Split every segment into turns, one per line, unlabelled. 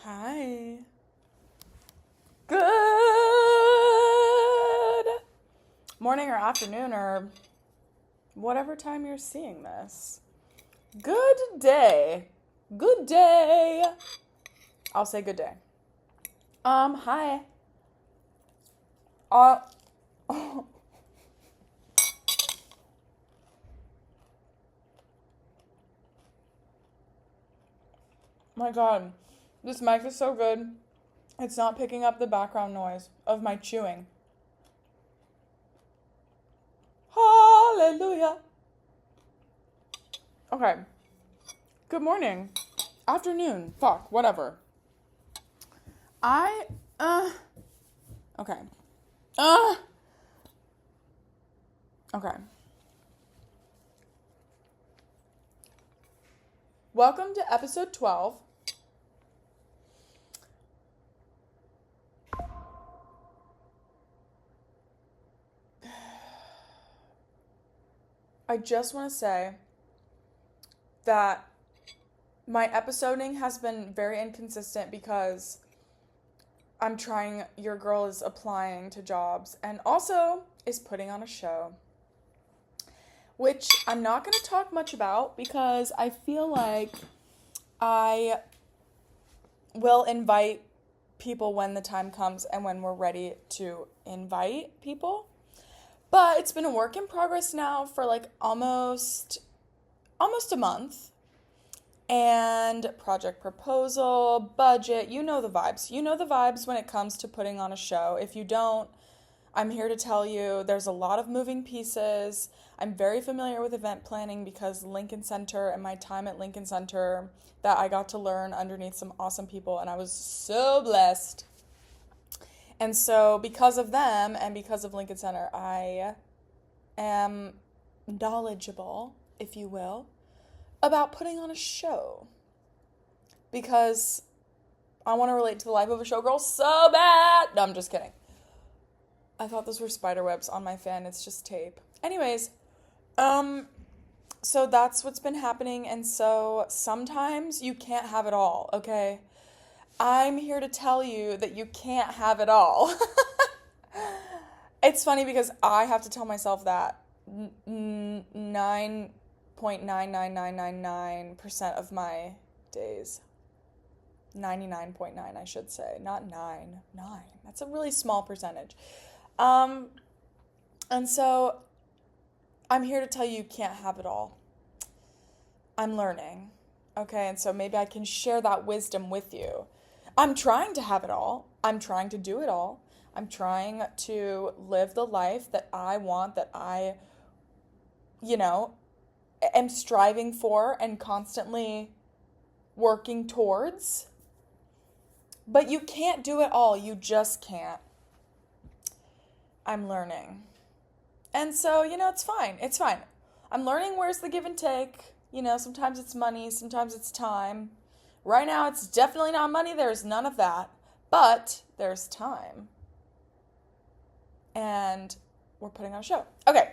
Hi. Good morning or afternoon or whatever time you're seeing this. Good day. Good day. I'll say good day. Hi. Oh my God. This mic is so good. It's not picking up the background noise of my chewing. Hallelujah. Okay. Good morning. Afternoon. Fuck. Whatever. Okay. Okay. Welcome to episode 12. I just want to say that my episoding has been very inconsistent because your girl is applying to jobs and also is putting on a show, which I'm not going to talk much about because I feel like I will invite people when the time comes and when we're ready to invite people. But it's been a work in progress now for like almost a month. And project proposal, budget, you know the vibes. You know the vibes when it comes to putting on a show. If you don't, I'm here to tell you there's a lot of moving pieces. I'm very familiar with event planning because Lincoln Center and my time at Lincoln Center that I got to learn underneath some awesome people, and I was so blessed. And so because of them and because of Lincoln Center, I am knowledgeable, if you will, about putting on a show. Because I want to relate to the life of a showgirl so bad. No, I'm just kidding. I thought those were spider webs on my fan. It's just tape. Anyways, so that's what's been happening. And so sometimes you can't have it all, okay? I'm here to tell you that you can't have it all. It's funny because I have to tell myself that 9.99999% of my days, 99.9 I should say, not 9. That's a really small percentage. And so I'm here to tell you you can't have it all. I'm learning, okay? And so maybe I can share that wisdom with you. I'm trying to have it all. I'm trying to do it all. I'm trying to live the life that I want, that I, am striving for and constantly working towards. But you can't do it all. You just can't. I'm learning. And so, it's fine. It's fine. I'm learning where's the give and take. Sometimes it's money, sometimes it's time. Right now, it's definitely not money. There's none of that. But there's time. And we're putting on a show. Okay.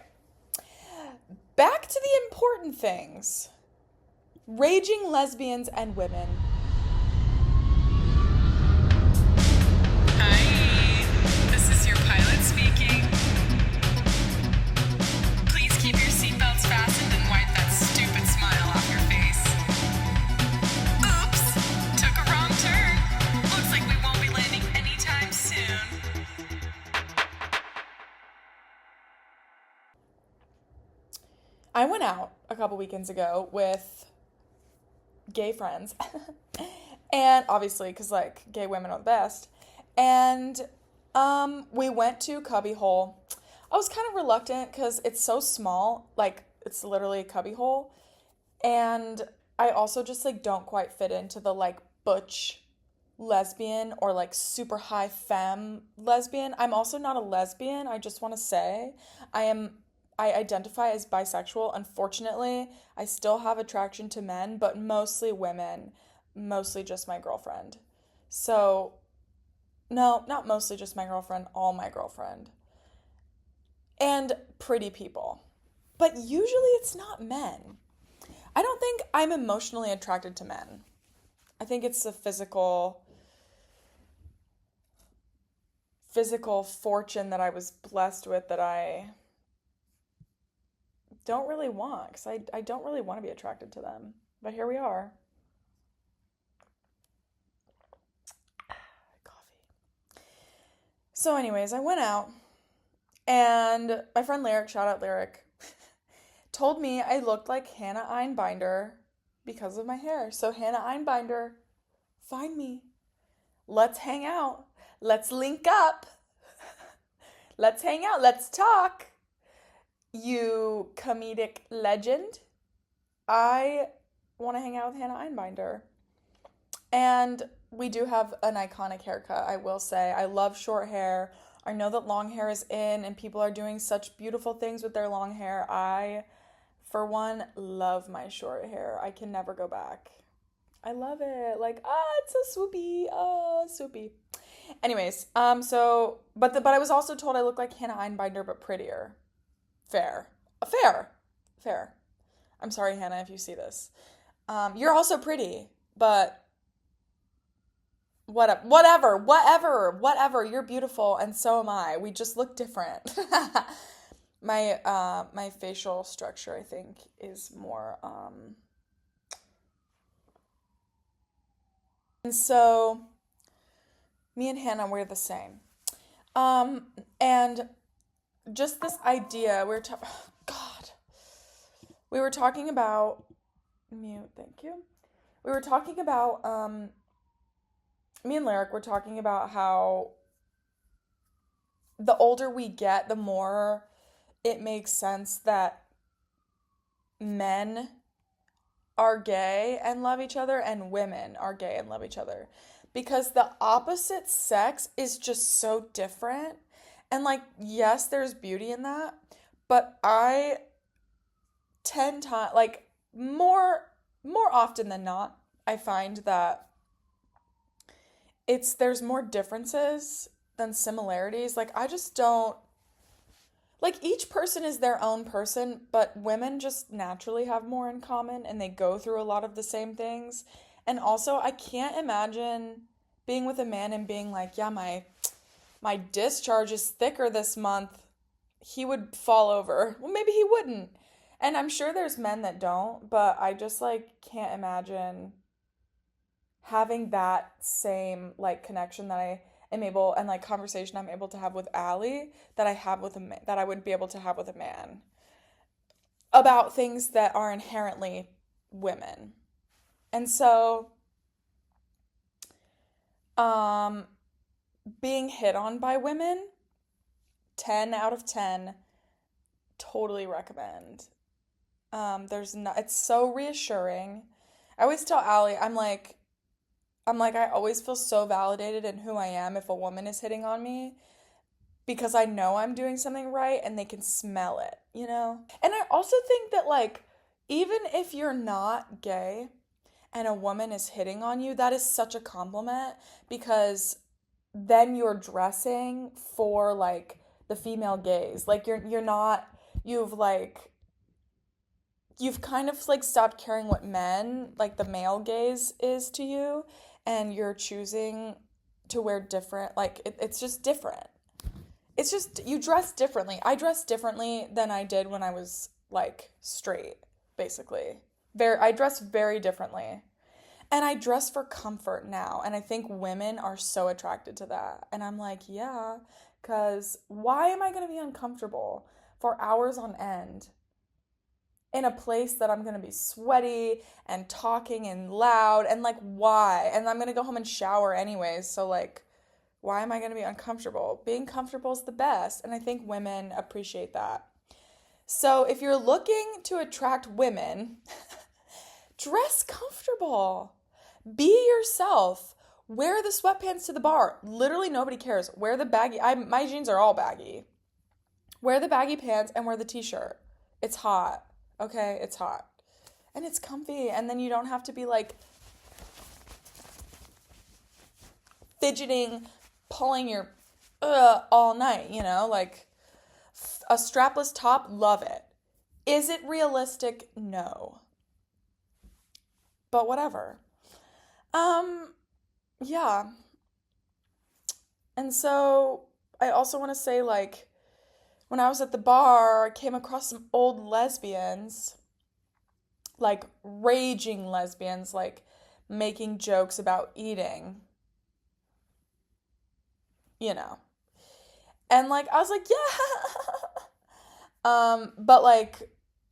Back to the important things. Raging lesbians and women.
Hi, this is your pilot speaking. Please keep your seatbelts fastened and wipe that stupid smile off your face. Oops, took a wrong turn. Looks like we won't be landing anytime soon.
I went out a couple weekends ago with gay friends. And obviously, because, gay women are the best. And we went to Cubbyhole. I was kind of reluctant because it's so small. It's literally a cubbyhole. And I also just, don't quite fit into the, butch lesbian or, super high femme lesbian. I'm also not a lesbian. I just want to say I identify as bisexual. Unfortunately, I still have attraction to men, but mostly women, mostly just my girlfriend. So, no, not mostly just my girlfriend, all my girlfriend. And pretty people. But usually it's not men. I don't think I'm emotionally attracted to men. I think it's the physical physical fortune that I was blessed with that I don't really want, because I don't really want to be attracted to them. But here we are. Coffee. So, anyways, I went out, and my friend Lyric, shout out Lyric, told me I looked like Hannah Einbinder because of my hair. So, Hannah Einbinder, find me. Let's hang out. Let's link up. Let's hang out. Let's talk. You comedic legend. I want to hang out with Hannah Einbinder. And we do have an iconic haircut, I will say. I love short hair. I know that long hair is in and people are doing such beautiful things with their long hair. I, for one, love my short hair. I can never go back. I love it. Like, it's so swoopy. Oh, swoopy. Anyways, but I was also told I look like Hannah Einbinder, but prettier. Fair. Fair. I'm sorry, Hannah, if you see this. You're also pretty, but whatever. You're beautiful, and so am I. We just look different. My facial structure, I think, is more, and so me and Hannah, we're the same. And just this idea, we were talking about, mute, thank you. We were talking about, me and Lyric were talking about how the older we get, the more it makes sense that men are gay and love each other and women are gay and love each other. Because the opposite sex is just so different. And like, yes, there's beauty in that, but I tend to, like, more often than not, I find that there's more differences than similarities. Like, I just don't, like, each person is their own person, but women just naturally have more in common and they go through a lot of the same things. And also, I can't imagine being with a man and being like, yeah, my discharge is thicker this month. He would fall over. Well, maybe he wouldn't. And I'm sure there's men that don't, but I just, like, can't imagine having that same, like, connection that I am able, and, like, conversation I'm able to have with Allie that I have with that I would be able to have with a man about things that are inherently women. And so, being hit on by women, 10 out of 10, totally recommend. It's so reassuring. I always tell Allie, I'm like, I always feel so validated in who I am if a woman is hitting on me, because I know I'm doing something right and they can smell it, you know? And I also think that, like, even if you're not gay and a woman is hitting on you, that is such a compliment, because then you're dressing for, like, the female gaze. Like, you're not, you've kind of, like, stopped caring what men, like, the male gaze is to you, and you're choosing to wear different, like, it's just different. It's just, you dress differently. I dress differently than I did when I was, like, straight, basically. I dress very differently. And I dress for comfort now, and I think women are so attracted to that. And I'm like, yeah, because why am I going to be uncomfortable for hours on end in a place that I'm going to be sweaty and talking and loud, and, like, why? And I'm going to go home and shower anyways, so, like, why am I going to be uncomfortable? Being comfortable is the best, and I think women appreciate that. So if you're looking to attract women, dress comfortable. Be yourself. Wear the sweatpants to the bar. Literally nobody cares. Wear the baggy, my jeans are all baggy. Wear the baggy pants and wear the t-shirt. It's hot. Okay, it's hot. And it's comfy, and then you don't have to be, like, fidgeting, pulling your all night, you know? Like, a strapless top, love it. Is it realistic? No. But whatever. Yeah. And so I also want to say, like, when I was at the bar, I came across some old lesbians, like raging lesbians, like making jokes about eating, you know. And like I was like, yeah. But like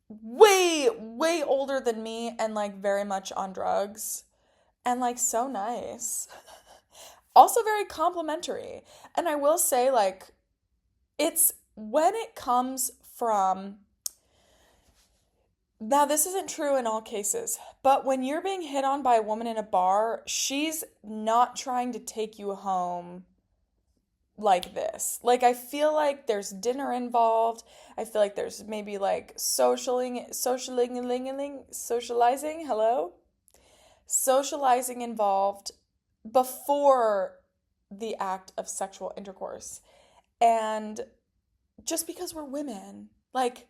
way, way older than me and like very much on drugs and like so nice. Also very complimentary. And I will say, like, it's when it comes from, now this isn't true in all cases, but when you're being hit on by a woman in a bar, she's not trying to take you home like this. Like, I feel like there's dinner involved. I feel like there's maybe like socializing, hello? Socializing involved before the act of sexual intercourse. And just because we're women, like,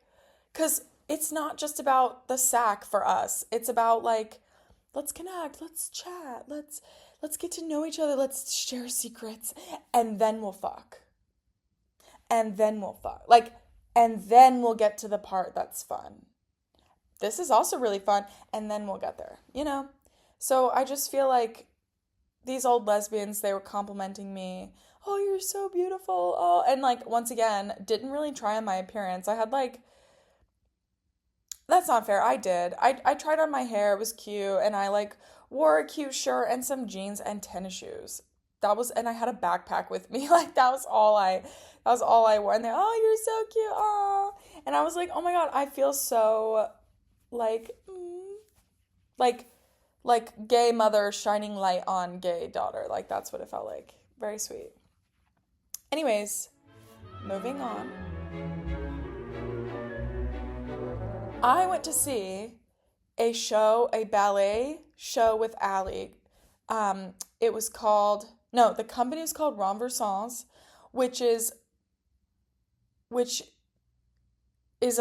because it's not just about the sack for us. It's about like, let's connect, let's chat, let's get to know each other, let's share secrets, and then we'll fuck. And then we'll fuck. Like, and then we'll get to the part that's fun. This is also really fun, and then we'll get there, you know? So I just feel like these old lesbians, they were complimenting me. Oh, you're so beautiful. Oh, and like, once again, didn't really try on my appearance. I had like, that's not fair. I did. I tried on my hair. It was cute. And I like wore a cute shirt and some jeans and tennis shoes. That was, and I had a backpack with me. Like, that was all I wore. And they're, oh, you're so cute. Oh. And I was like, oh my God, I feel so like, like, like gay mother shining light on gay daughter. Like, that's what it felt like. Very sweet. Anyways, moving on. I went to see a ballet show with Allie. It was called, no, the company was called Renversants, which is a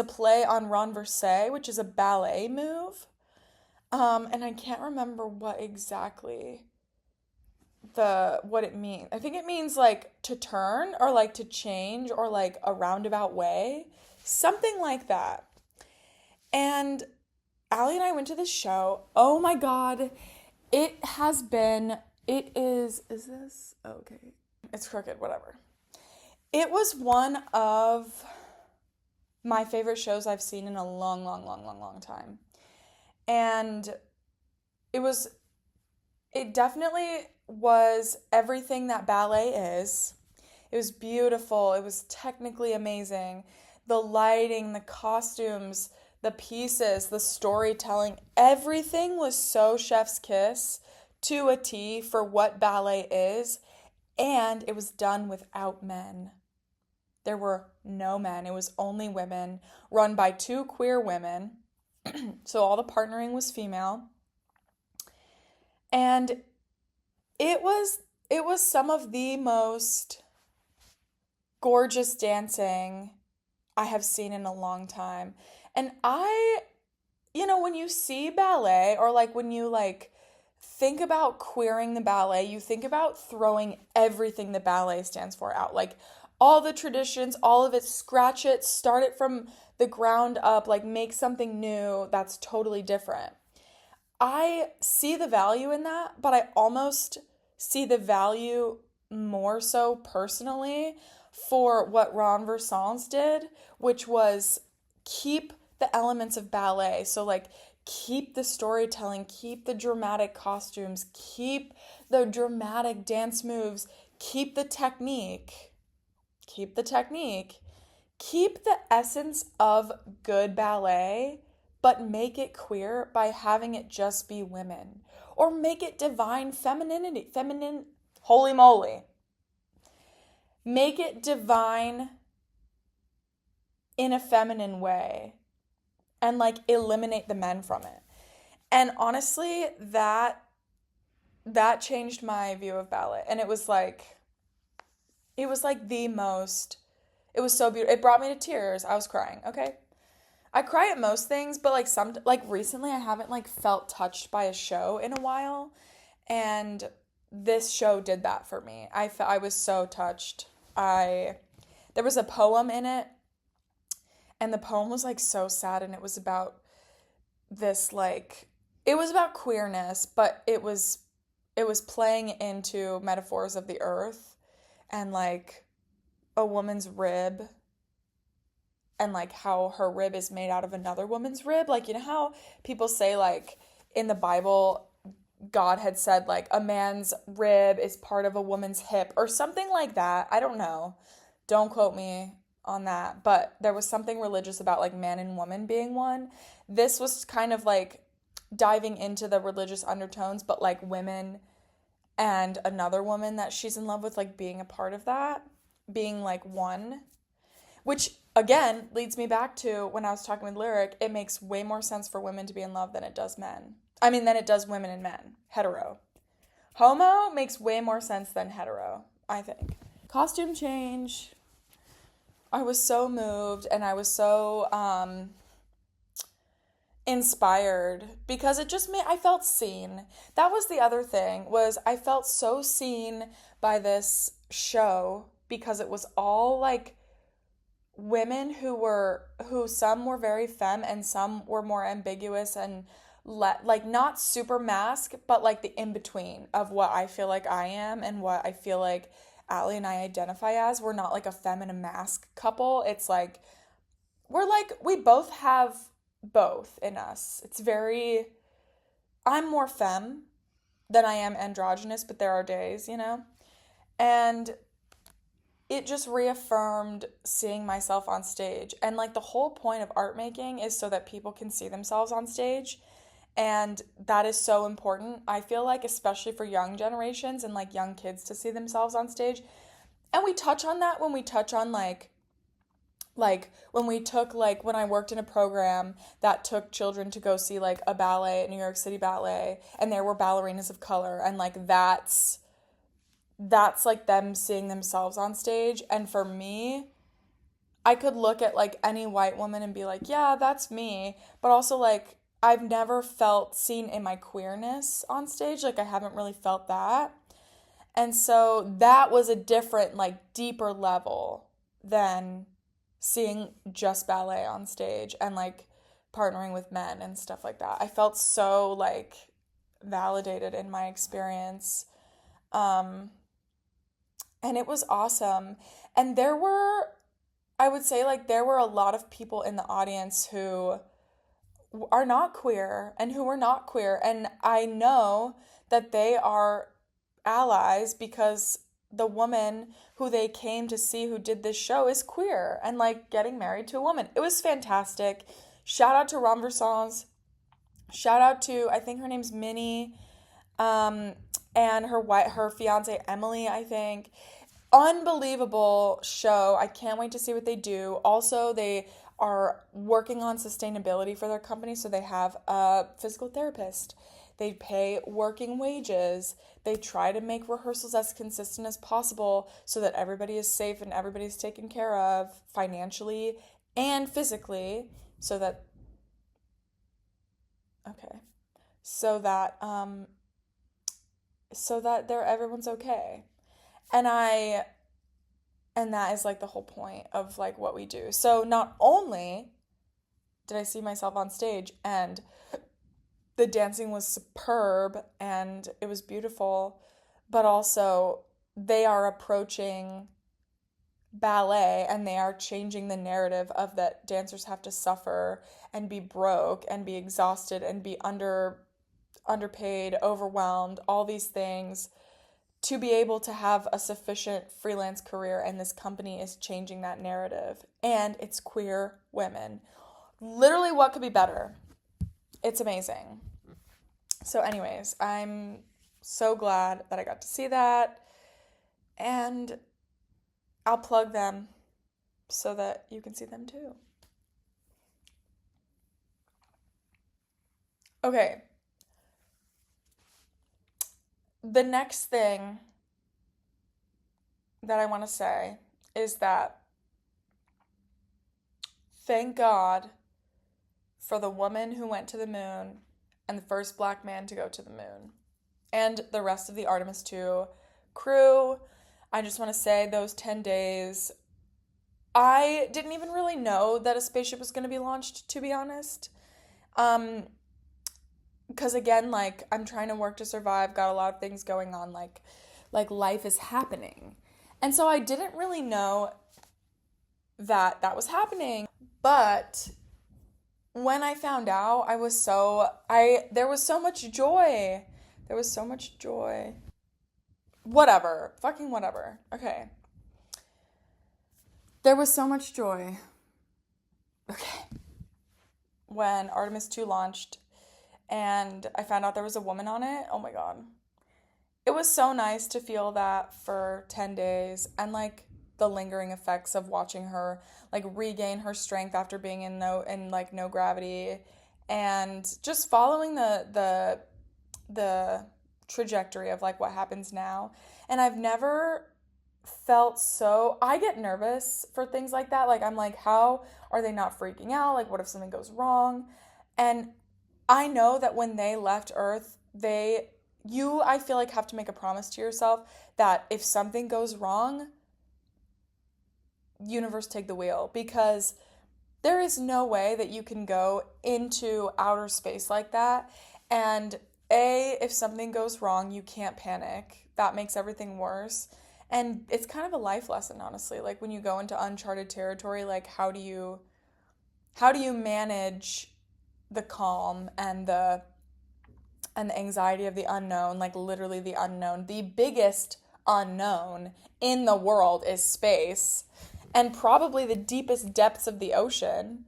play on renverser, which is a ballet move. And I can't remember what exactly what it means. I think it means like to turn or like to change or like a roundabout way, something like that. And Allie and I went to this show. Oh my God. It is this? Okay. It's crooked, whatever. It was one of my favorite shows I've seen in a long, long, long, long, long time. And it definitely was everything that ballet is. It was beautiful. It was technically amazing. The lighting, the costumes, the pieces, the storytelling, everything was so chef's kiss to a T for what ballet is, and it was done without men. There were no men. It was only women, run by two queer women. So all the partnering was female. And it was some of the most gorgeous dancing I have seen in a long time. And when you see ballet or like when you like think about queering the ballet, you think about throwing everything the ballet stands for out. Like all the traditions, all of it, scratch it, start it from the ground up, like make something new that's totally different. I see the value in that, but I almost see the value more so personally for what Renversants did, which was keep the elements of ballet. So like keep the storytelling, keep the dramatic costumes, keep the dramatic dance moves, keep the technique, keep the essence of good ballet, but make it queer by having it just be women. Or make it divine feminine, holy moly. Make it divine in a feminine way and like eliminate the men from it. And honestly, that changed my view of ballet. And it was like the most, it was so beautiful. It brought me to tears. I was crying, okay? I cry at most things, but like recently I haven't like felt touched by a show in a while, and this show did that for me. I was so touched. There was a poem in it, and the poem was like so sad, and it was about this like it was about queerness, but it was playing into metaphors of the earth and like a woman's rib and like how her rib is made out of another woman's rib. Like, you know how people say like in the Bible God had said like a man's rib is part of a woman's hip or something like that. I don't know. Don't quote me on that, but there was something religious about like man and woman being one. This was kind of like diving into the religious undertones, but like women and another woman that she's in love with, like being a part of that, being like one, which again leads me back to when I was talking with Lyric, it makes way more sense for women to be in love than it does men. I mean, than it does women and men, hetero. Homo makes way more sense than hetero, I think. Costume change. I was so moved and I was so inspired because it just made I felt seen. That was the other thing, was I felt so seen by this show because it was all like women who some were very femme and some were more ambiguous and like not super mask, but like the in between of what I feel like I am and what I feel like Allie and I identify as. We're not like a femme and a mask couple. It's like we both have both in us. It's very, I'm more femme than I am androgynous, but there are days, you know? And it just reaffirmed seeing myself on stage. And like the whole point of art making is so that people can see themselves on stage. And that is so important, I feel like, especially for young generations and like young kids to see themselves on stage. And we touch on that when we touch on like when we took like when I worked in a program that took children to go see like a ballet at New York City Ballet, and there were ballerinas of color, and like that's like them seeing themselves on stage. And for me, I could look at like any white woman and be like, yeah, that's me, but also like I've never felt seen in my queerness on stage. Like I haven't really felt that. And so that was a different, like deeper level than seeing just ballet on stage and like partnering with men and stuff like that. I felt so like validated in my experience. And it was awesome. And I would say like there were a lot of people in the audience who are not queer and who were not queer. And I know that they are allies because the woman who they came to see who did this show is queer and like getting married to a woman. It was fantastic. Shout out to Renversants. Shout out to, I think her name's Minnie, and her fiance Emily, I think. Unbelievable show. I can't wait to see what they do. Also, they are working on sustainability for their company, so they have a physical therapist. They pay working wages. They try to make rehearsals as consistent as possible so that everybody is safe and everybody's taken care of financially and physically, so that everyone's okay. And that is like the whole point of like what we do. So not only did I see myself on stage and the dancing was superb and it was beautiful, but also they are approaching ballet and they are changing the narrative of that dancers have to suffer and be broke and be exhausted and be underpaid, overwhelmed, all these things to be able to have a sufficient freelance career, and this company is changing that narrative. And it's queer women. Literally, what could be better? It's amazing. So anyways, I'm so glad that I got to see that, and I'll plug them so that you can see them too. Okay. The next thing that I want to say is that thank God for the woman who went to the moon and the first black man to go to the moon and the rest of the Artemis II crew. I just want to say those 10 days, I didn't even really know that a spaceship was going to be launched, to be honest. Um, because again, like I'm trying to work to survive, got a lot of things going on, like life is happening. And so I didn't really know that that was happening. But when I found out, there was so much joy. There was so much joy. Whatever. Fucking whatever. Okay. There was so much joy. Okay. When Artemis 2 launched and I found out there was a woman on it. Oh my God. It was so nice to feel that for 10 days and like the lingering effects of watching her like regain her strength after being in no gravity and just following the trajectory of like what happens now. And I've never felt so I get nervous for things like that. Like I'm like, how are they not freaking out? Like what if something goes wrong? And I know that when they left Earth, I feel like have to make a promise to yourself that if something goes wrong, universe take the wheel, because there is no way that you can go into outer space like that and if something goes wrong, you can't panic. That makes everything worse. And it's kind of a life lesson, honestly. Like when you go into uncharted territory, like how do you manage the calm and the anxiety of the unknown, like literally the unknown. The biggest unknown in the world is space and probably the deepest depths of the ocean.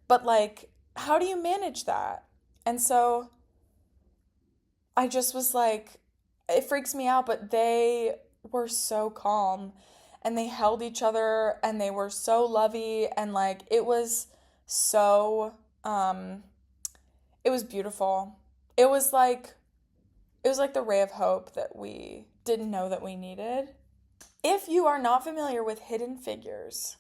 But like, how do you manage that? And so I just was like, it freaks me out, but they were so calm and they held each other and they were so lovey and like so it was beautiful. It was like the ray of hope that we didn't know that we needed. If you are not familiar with Hidden Figures,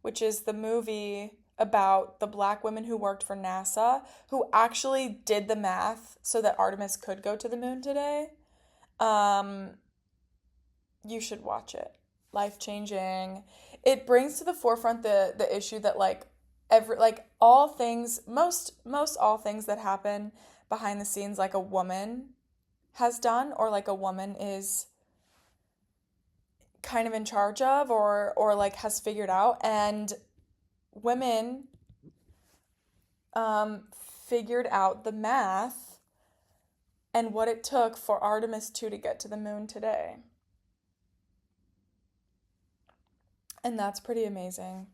which is the movie about the black women who worked for NASA, who actually did the math so that Artemis could go to the moon today, you should watch it. Life changing. It brings to the forefront the issue that like all things, most all things that happen behind the scenes, like a woman has done or like a woman is kind of in charge of or like has figured out, and women figured out the math and what it took for Artemis 2 to get to the moon today. And that's pretty amazing.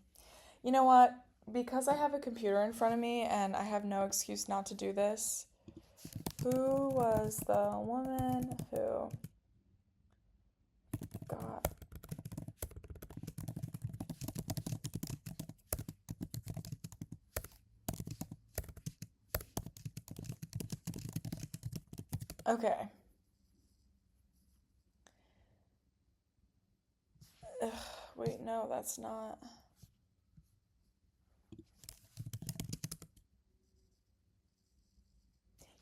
You know what? Because I have a computer in front of me and I have no excuse not to do this, who was the woman who got okay. Ugh, wait, no, that's not.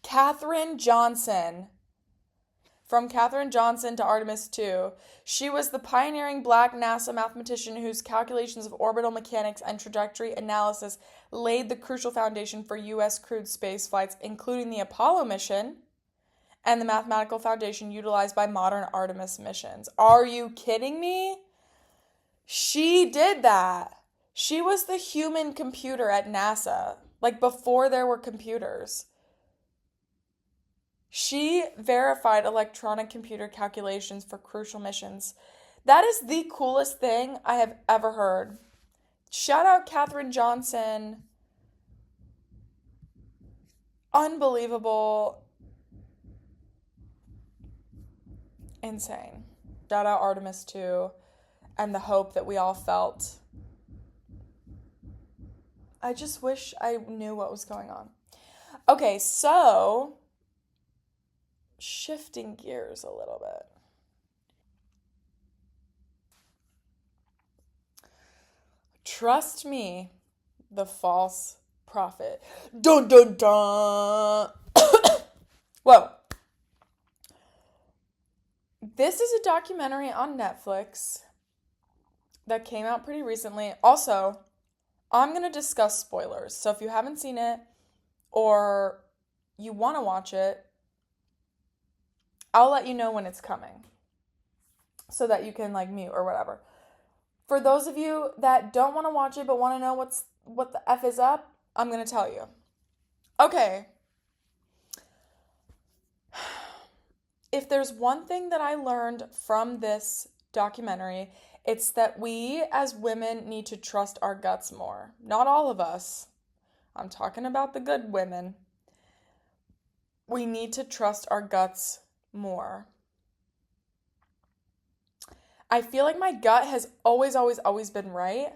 Katherine Johnson. From Katherine Johnson to Artemis II. She was the pioneering black NASA mathematician whose calculations of orbital mechanics and trajectory analysis laid the crucial foundation for U.S. crewed space flights, including the Apollo mission and the mathematical foundation utilized by modern Artemis missions. Are you kidding me? She did that. She was the human computer at NASA, like before there were computers. She verified electronic computer calculations for crucial missions. That is the coolest thing I have ever heard. Shout out Katherine Johnson. Unbelievable. Insane. Shout out Artemis 2 and the hope that we all felt. I just wish I knew what was going on. Okay, so shifting gears a little bit. Trust me, the false prophet. Dun dun dun. Whoa. This is a documentary on Netflix that came out pretty recently. Also, I'm going to discuss spoilers. So if you haven't seen it or you want to watch it, I'll let you know when it's coming so that you can like mute or whatever. For those of you that don't want to watch it but want to know what the F is up, I'm going to tell you. Okay. If there's one thing that I learned from this documentary, it's that we as women need to trust our guts more. Not all of us. I'm talking about the good women. We need to trust our guts more. I feel like my gut has always been right.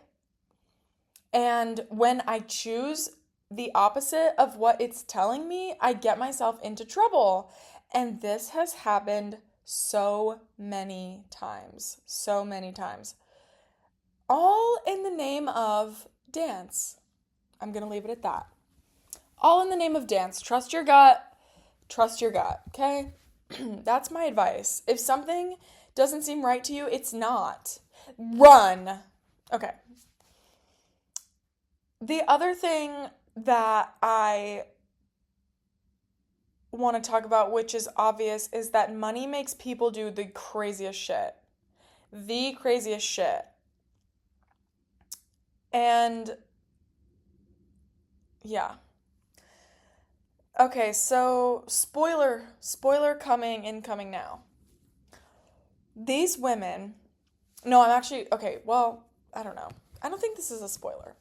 And when I choose the opposite of what it's telling me, I get myself into trouble. And this has happened so many times. So many times. All in the name of dance. I'm going to leave it at that. All in the name of dance. Trust your gut. Trust your gut, okay? That's my advice. If something doesn't seem right to you, it's not. Run. Okay. The other thing that I want to talk about, which is obvious, is that money makes people do the craziest shit. The craziest shit. And yeah. Okay, so spoiler incoming now. These women, no, I'm actually, okay, well, I don't know. I don't think this is a spoiler.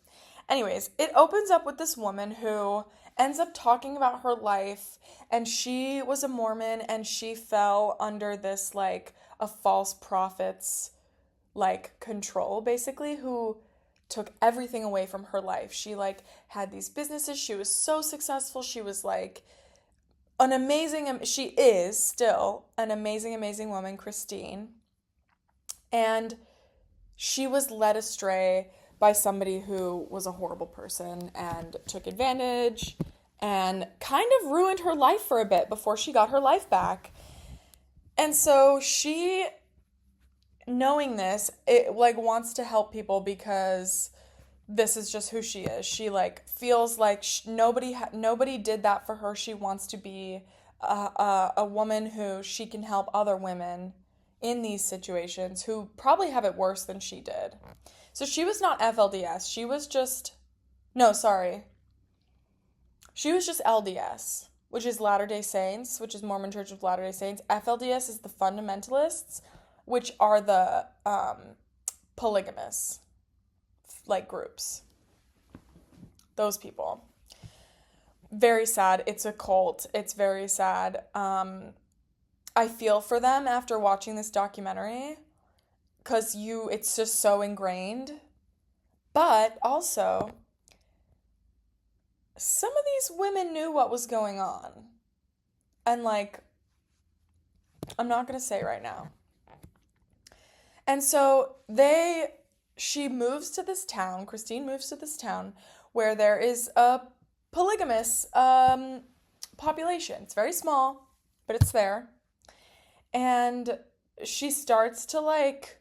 Anyways, it opens up with this woman who ends up talking about her life, and she was a Mormon, and she fell under this, like, a false prophet's, like, control, basically, who took everything away from her life. She, like, had these businesses. She was so successful. She was, like, she is still an amazing woman, Christine. And she was led astray by somebody who was a horrible person and took advantage and kind of ruined her life for a bit before she got her life back. And so she, knowing this, it like wants to help people because this is just who she is. She like feels like nobody did that for her. She wants to be a woman who she can help other women in these situations who probably have it worse than she did. So she was not FLDS. She was just LDS, which is Latter-day Saints, which is Mormon Church of Latter-day Saints. FLDS is the fundamentalists, which are the polygamists, like groups. Those people. Very sad. It's a cult. It's very sad. I feel for them after watching this documentary because it's just so ingrained. But also, some of these women knew what was going on. And like, I'm not going to say right now. And so Christine moves to this town where there is a polygamous population. It's very small, but it's there. And she starts to like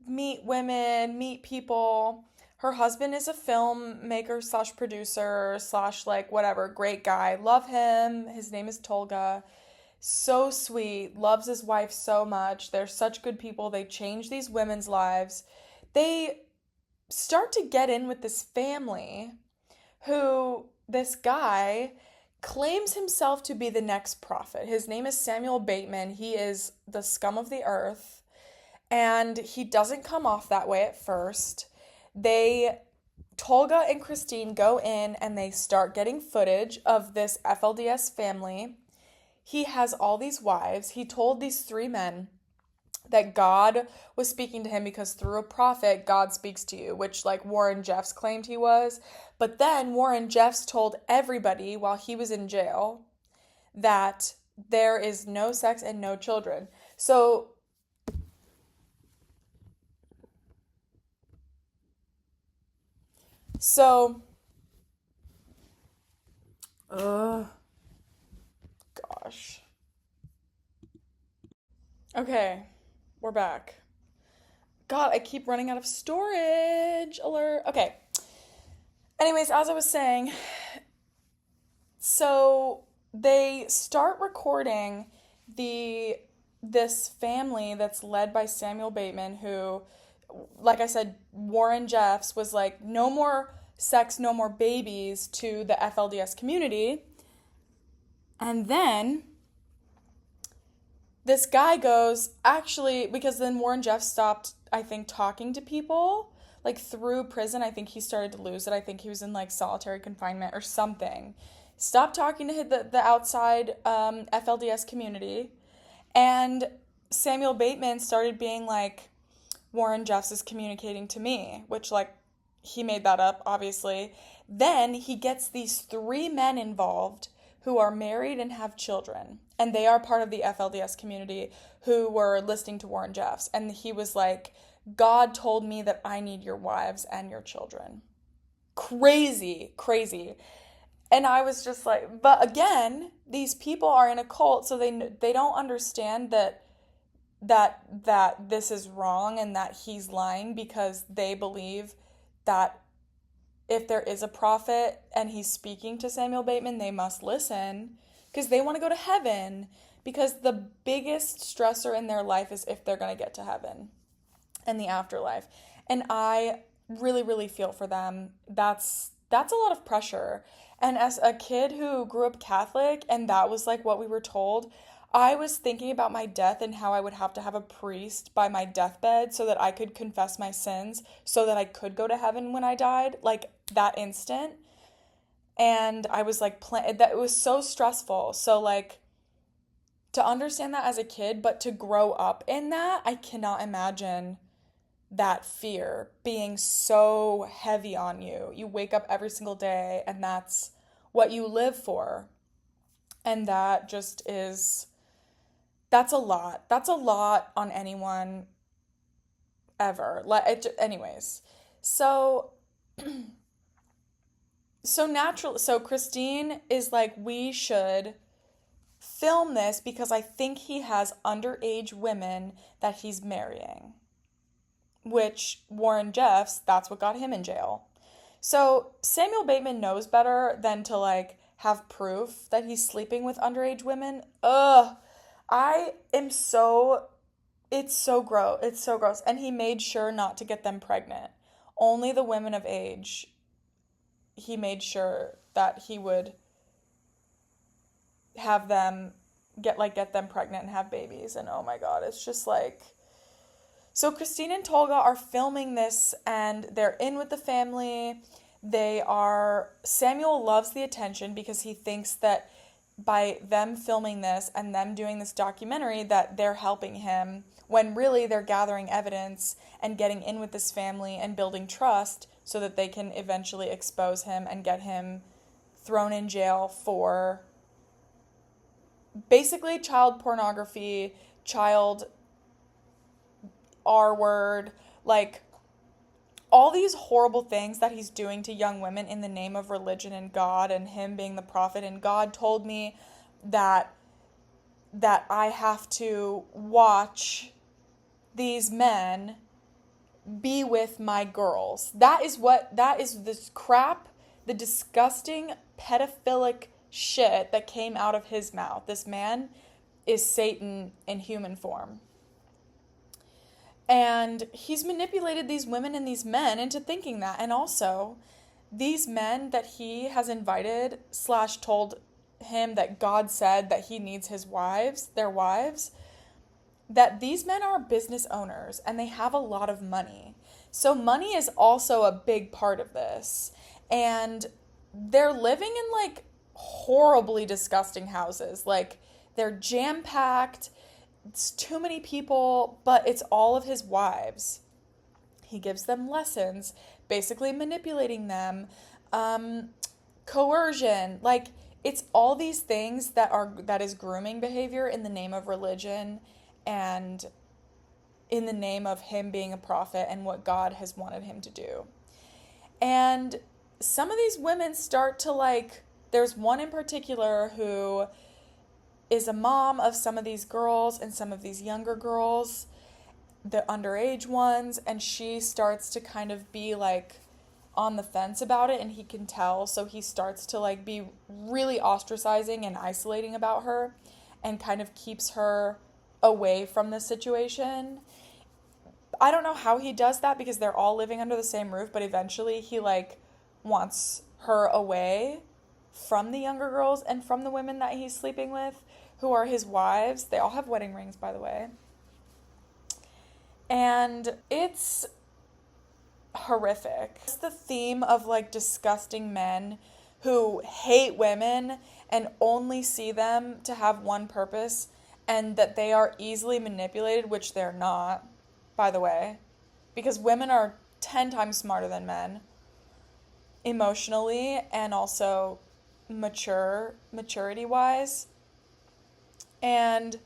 meet women, meet people. Her husband is a filmmaker / producer / like whatever, great guy. Love him. His name is Tolga. So sweet, loves his wife so much. They're such good people. They change these women's lives. They start to get in with this family who this guy claims himself to be the next prophet. His name is Samuel Bateman. He is the scum of the earth, and he doesn't come off that way at first. Tolga and Christine go in and they start getting footage of this FLDS family. He has all these wives. He told these 3 men that God was speaking to him because through a prophet, God speaks to you, which like Warren Jeffs claimed he was. But then Warren Jeffs told everybody while he was in jail that there is no sex and no children. So gosh. Okay, we're back. God, I keep running out of storage alert. Okay. Anyways, as I was saying, so they start recording the this family that's led by Samuel Bateman, who, like I said, Warren Jeffs was like, no more sex, no more babies to the FLDS community. And then this guy goes, actually, because then Warren Jeffs stopped, I think, talking to people. Like through prison, I think he started to lose it. I think he was in like solitary confinement or something. Stopped talking to the outside FLDS community. And Samuel Bateman started being like, Warren Jeffs is communicating to me, which, like, he made that up, obviously. Then he gets these three men involved who are married and have children. And they are part of the FLDS community who were listening to Warren Jeffs. And he was like, God told me that I need your wives and your children. Crazy, crazy. And I was just like, but again, these people are in a cult, so they don't understand that this is wrong and that he's lying, because they believe that if there is a prophet and he's speaking to Samuel Bateman, they must listen because they want to go to heaven, because the biggest stressor in their life is if they're going to get to heaven and the afterlife. And I really, really feel for them. That's a lot of pressure. And as a kid who grew up Catholic and that was like what we were told, I was thinking about my death and how I would have to have a priest by my deathbed so that I could confess my sins so that I could go to heaven when I died, like that instant. And I was like, that it was so stressful. So like, to understand that as a kid, but to grow up in that, I cannot imagine that fear being so heavy on you. You wake up every single day and that's what you live for. And that just is, that's a lot. That's a lot on anyone ever. Anyways, so so Christine is like, we should film this because I think he has underage women that he's marrying. Which Warren Jeffs, that's what got him in jail. So Samuel Bateman knows better than to like have proof that he's sleeping with underage women. Ugh. It's so gross. It's so gross. And he made sure not to get them pregnant. Only the women of age. He made sure that he would have them get them pregnant and have babies. And oh my God, it's just like, so Christine and Tolga are filming this and they're in with the family. Samuel loves the attention because he thinks that by them filming this and them doing this documentary that they're helping him, when really they're gathering evidence and getting in with this family and building trust so that they can eventually expose him and get him thrown in jail for basically child pornography, child R word, like all these horrible things that he's doing to young women in the name of religion and God and him being the prophet. And God told me that I have to watch these men be with my girls. That is this crap, the disgusting pedophilic shit that came out of his mouth. This man is Satan in human form. And he's manipulated these women and these men into thinking that. And also, these men that he has invited / told him that God said that he needs their wives, that these men are business owners and they have a lot of money. So money is also a big part of this. And they're living in like horribly disgusting houses. Like they're jam-packed. It's too many people, but it's all of his wives. He gives them lessons, basically manipulating them, coercion. Like it's all these things that is grooming behavior in the name of religion and in the name of him being a prophet and what God has wanted him to do. And some of these women start to like, there's one in particular who is a mom of some of these girls and some of these younger girls, the underage ones, and she starts to kind of be like on the fence about it, and he can tell, so he starts to like be really ostracizing and isolating about her and kind of keeps her away from the situation. I don't know how he does that because they're all living under the same roof, but eventually he like wants her away from the younger girls and from the women that he's sleeping with, who are his wives. They all have wedding rings, by the way. And it's horrific. It's the theme of like disgusting men who hate women and only see them to have one purpose, and that they are easily manipulated, which they're not, by the way, because women are 10 times smarter than men emotionally and also maturity wise. And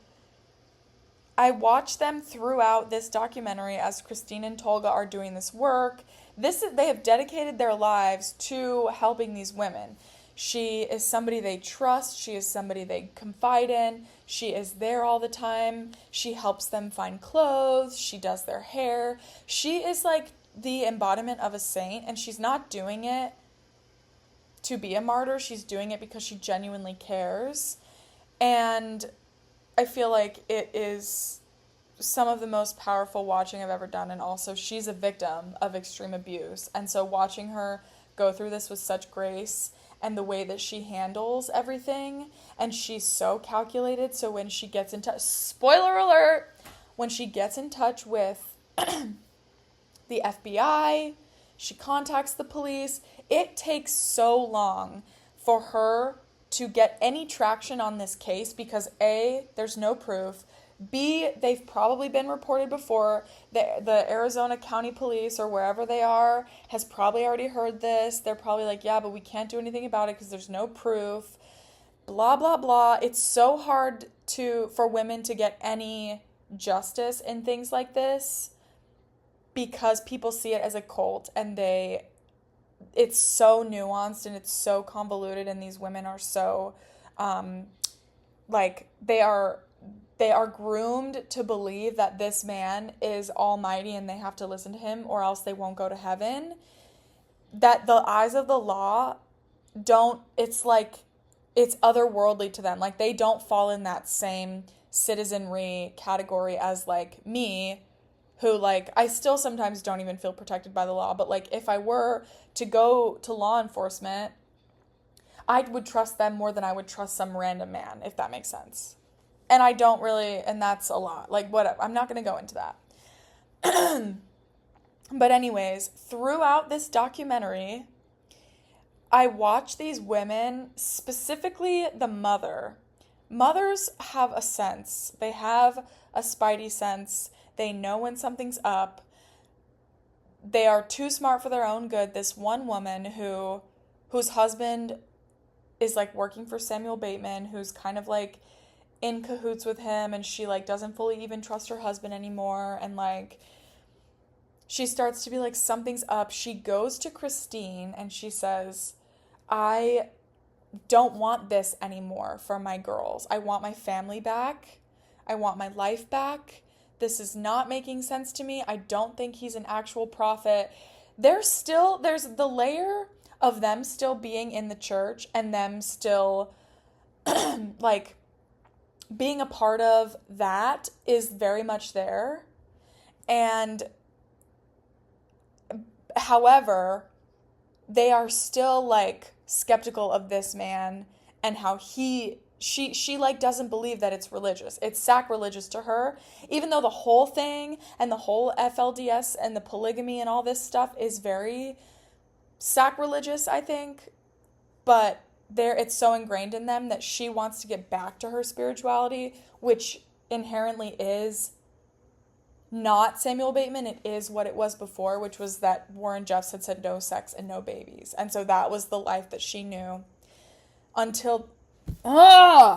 I watch them throughout this documentary as Christine and Tolga are doing this work. They have dedicated their lives to helping these women. She is somebody they trust. She is somebody they confide in. She is there all the time. She helps them find clothes. She does their hair. She is like the embodiment of a saint, and she's not doing it to be a martyr. She's doing it because she genuinely cares. And I feel like it is some of the most powerful watching I've ever done, and also she's a victim of extreme abuse, and so watching her go through this with such grace and the way that she handles everything, and she's so calculated, so when she gets in touch, spoiler alert, when she gets in touch with the FBI, she contacts the police, it takes so long for her to get any traction on this case because A, there's no proof, B, they've probably been reported before. The Arizona County Police or wherever they are has probably already heard this. They're probably like, yeah, but we can't do anything about it because there's no proof. Blah, blah, blah. It's so hard for women to get any justice in things like this because people see it as a cult, and it's so nuanced and it's so convoluted, and these women are so, they are groomed to believe that this man is almighty and they have to listen to him or else they won't go to heaven. That the eyes of the law it's otherworldly to them. Like, they don't fall in that same citizenry category as like me, who like, I still sometimes don't even feel protected by the law, but like if I were to go to law enforcement, I would trust them more than I would trust some random man, if that makes sense. And I don't really, and that's a lot. Like, whatever. I'm not going to go into that. But anyways, throughout this documentary, I watch these women, specifically the mother. Mothers have a sense. They have a spidey sense. They know when something's up. They are too smart for their own good. This one woman whose husband is like working for Samuel Bateman, who's kind of like in cahoots with him, and she like doesn't fully even trust her husband anymore, and like she starts to be like, something's up. She goes to Christine and she says, I don't want this anymore for my girls. I want my family back. I want my life back. This is not making sense to me. I don't think he's an actual prophet. There's the layer of them still being in the church and them still like being a part of that is very much there. And however, they are still like skeptical of this man and how she like doesn't believe that it's religious. It's sacrilegious to her, even though the whole thing and the whole FLDS and the polygamy and all this stuff is very sacrilegious, I think. But it's so ingrained in them that she wants to get back to her spirituality, which inherently is not Samuel Bateman. It is what it was before, which was that Warren Jeffs had said no sex and no babies. And so that was the life that she knew until... Okay,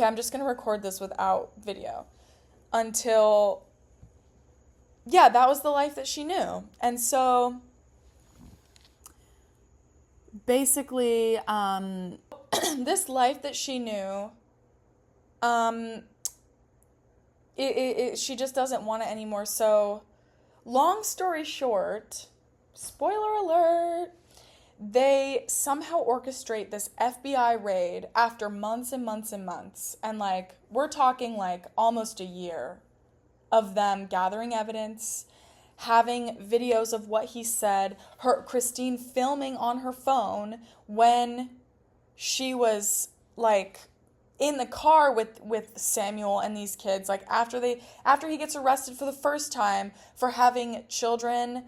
I'm just going to record this without video. Until... Yeah, that was the life that she knew. And so... Basically, this life that she knew, um, she just doesn't want it anymore. So, long story short, spoiler alert, they somehow orchestrate this FBI raid after months and months and months. And like, we're talking like almost a year of them gathering evidence, having videos of what he said, Christine filming on her phone when she was like in the car with Samuel and these kids, like after he gets arrested for the first time for having children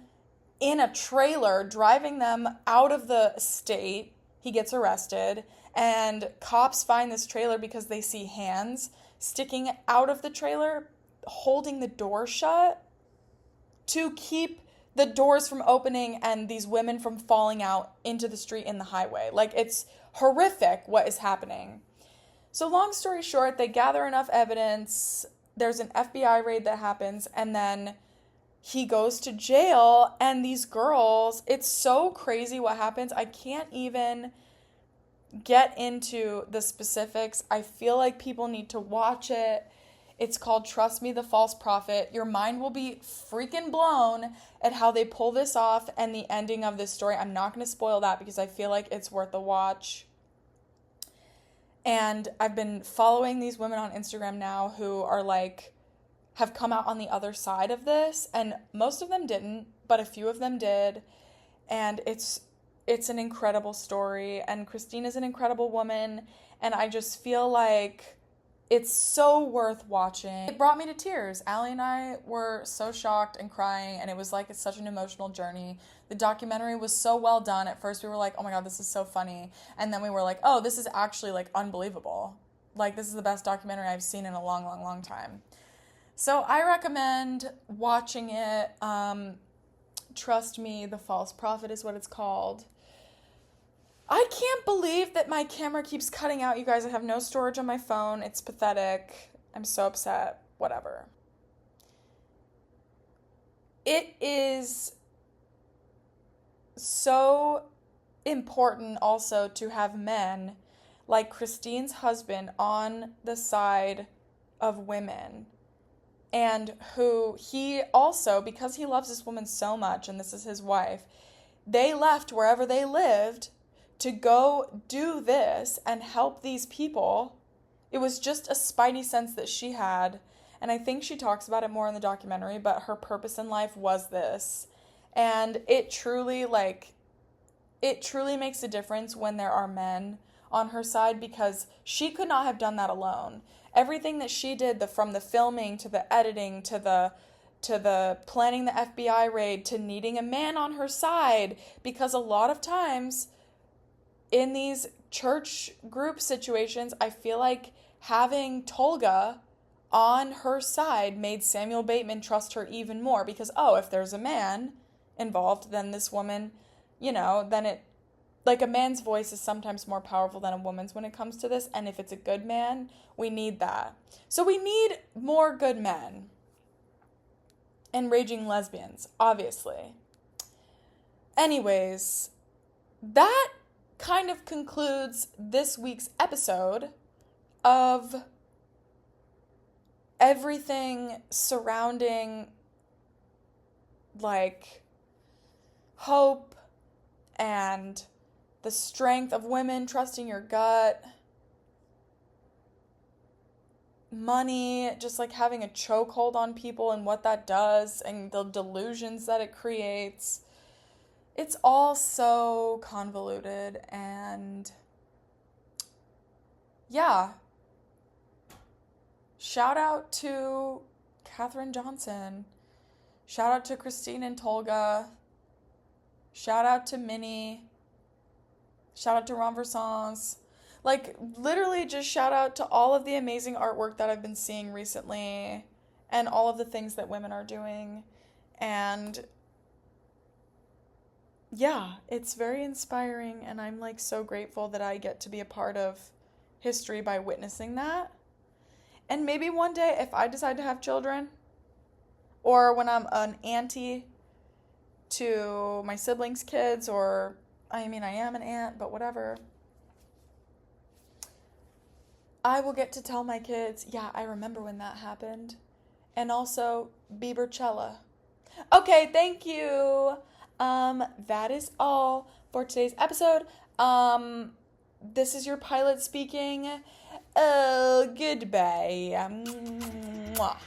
in a trailer, driving them out of the state. He gets arrested, and cops find this trailer because they see hands sticking out of the trailer holding the door shut to keep the doors from opening and these women from falling out into the street in the highway. Like, it's horrific what is happening. So long story short, they gather enough evidence, there's an FBI raid that happens, and then he goes to jail, and these girls, it's so crazy what happens. I can't even get into the specifics. I feel like people need to watch it. It's called Trust Me, the False Prophet. Your mind will be freaking blown at how they pull this off and the ending of this story. I'm not going to spoil that because I feel like it's worth a watch. And I've been following these women on Instagram now who are like, have come out on the other side of this. And most of them didn't, but a few of them did. And it's an incredible story. And Christine is an incredible woman. And I just feel like it's so worth watching. It brought me to tears. Allie and I were so shocked and crying, and it was like, it's such an emotional journey. The documentary was so well done. At first we were like, oh my God, this is so funny. And then we were like, oh, this is actually like unbelievable. Like, this is the best documentary I've seen in a long, long, long time. So I recommend watching it. Trust Me, the False Prophet is what it's called. I can't believe that my camera keeps cutting out, you guys. I have no storage on my phone. It's pathetic. I'm so upset. Whatever. It is so important also to have men like Christine's husband on the side of women, and who he also, because he loves this woman so much, and this is his wife, they left wherever they lived to go do this and help these people. It was just a spidey sense that she had, and I think she talks about it more in the documentary, but her purpose in life was this. And it truly makes a difference when there are men on her side, because she could not have done that alone. Everything that she did, from the filming to the editing to the planning the FBI raid to needing a man on her side, because a lot of times in these church group situations, I feel like having Tolga on her side made Samuel Bateman trust her even more, because, oh, if there's a man involved, then this woman, then it, like, a man's voice is sometimes more powerful than a woman's when it comes to this, and if it's a good man, we need that. So we need more good men. And raging lesbians, obviously. Anyways, that kind of concludes this week's episode of everything surrounding, like, hope and the strength of women trusting your gut, money, just like having a chokehold on people and what that does and the delusions that it creates. It's all so convoluted, and yeah. Shout out to Katherine Johnson. Shout out to Christine and Tolga. Shout out to Minnie. Shout out to Renversants. Like, literally just shout out to all of the amazing artwork that I've been seeing recently and all of the things that women are doing. And yeah, it's very inspiring, and I'm like so grateful that I get to be a part of history by witnessing that. And maybe one day, if I decide to have children, or when I'm an auntie to my siblings' kids, or, I mean, I am an aunt, but whatever. I will get to tell my kids, yeah, I remember when that happened. And also, Biebercella. Okay, thank you. That is all for today's episode. This is your pilot speaking. Goodbye. Mwah.